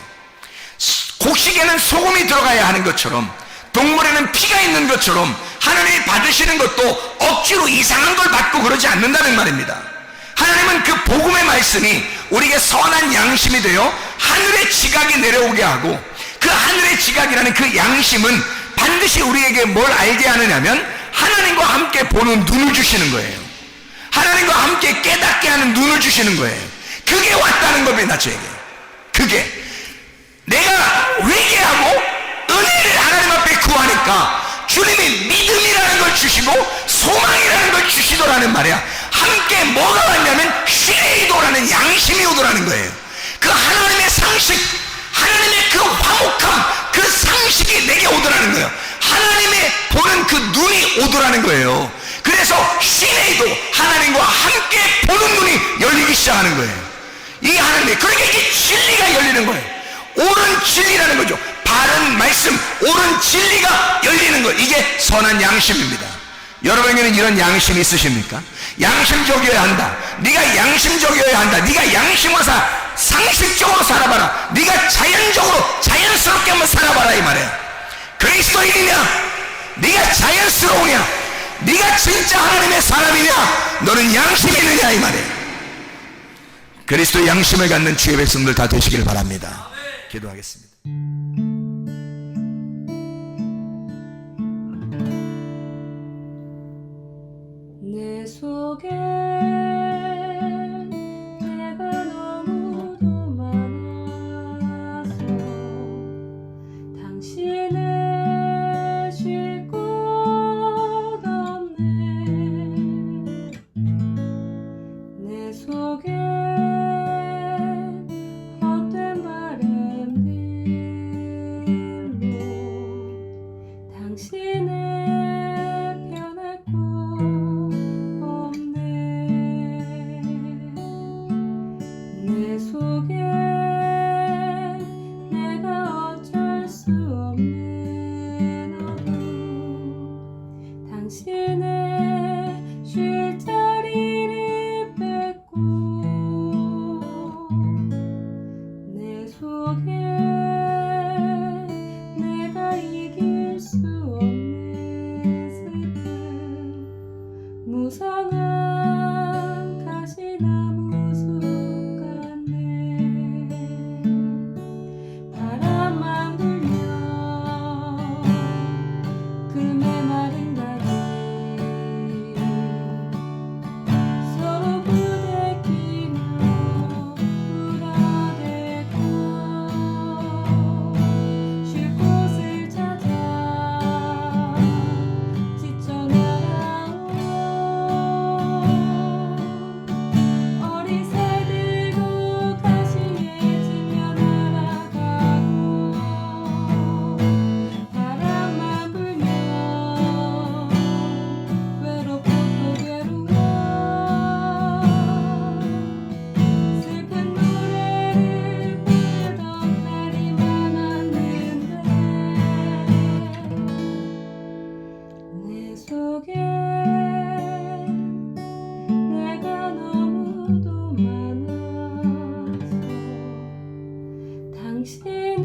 곡식에는 소금이 들어가야 하는 것처럼, 동물에는 피가 있는 것처럼 하나님이 받으시는 것도 억지로 이상한 걸 받고 그러지 않는다는 말입니다. 하나님은 그 복음의 말씀이 우리에게 선한 양심이 되어 하늘의 지각이 내려오게 하고, 그 하늘의 지각이라는 그 양심은 반드시 우리에게 뭘 알게 하느냐면 하나님과 함께 보는 눈을 주시는 거예요. 하나님과 함께 깨닫게 하는 눈을 주시는 거예요. 그게 왔다는 겁니다. 저에게. 그게 내가 회개하고 은혜를 하나님 앞에 구하니까 주님이 믿음이라는 걸 주시고 소망이라는 걸 주시더라는 말이야. 함께 뭐가 왔냐면 쉴이도라는 양심이 오더라는 거예요. 그 하나님의 상식, 하나님의 그 화목함, 그 상식이 내게 오더라는 거예요. 하나님의 보는 그 눈이 오더라는 거예요. 그래서 쉴이도 하나님과 함께 보는 눈이 열리기 시작하는 거예요. 이게 하나님의, 그러니까 이게 진리가 열리는 거예요. 옳은 진리라는 거죠. 바른 말씀, 옳은 진리가 열리는 거예요. 이게 선한 양심입니다. 여러분에게는 이런 양심이 있으십니까? 양심적이어야 한다. 네가 양심적이어야 한다. 네가 양심으로 상식적으로 살아봐라. 네가 자연적으로 자연스럽게 한번 살아봐라 이 말이에요. 그리스도인이냐? 네가 자연스러우냐? 네가 진짜 하나님의 사람이냐? 너는 양심이 있느냐 이 말이에요. 그리스도의 양심을 갖는 주의 백성들 다 되시길 바랍니다. 기도하겠습니다. 내 속에 내가 너무도 많아서 당신을 쉴 곳 없네. 내 속에 헛된 바램들로 당신을 편할 곳 없네. 내 속에 내가 어쩔 수 없는 어둠, 당신의 쉴 자리를 뺏고 내 속에 내가 이길 수 없는 슬픔, 무성한 가시나무 숲 같네. 바람만 불면 그 메마른 가지 서로 부대끼며 울어대고 쉴 곳을 찾아 지쳐 날아온 어리새들도 가시에 지며 날아가고 바람만 불면 외롭고 또 괴로워 슬픈 노래를 부르던 날이 많았는데 내 속에 내가 너무도 많아서 당신을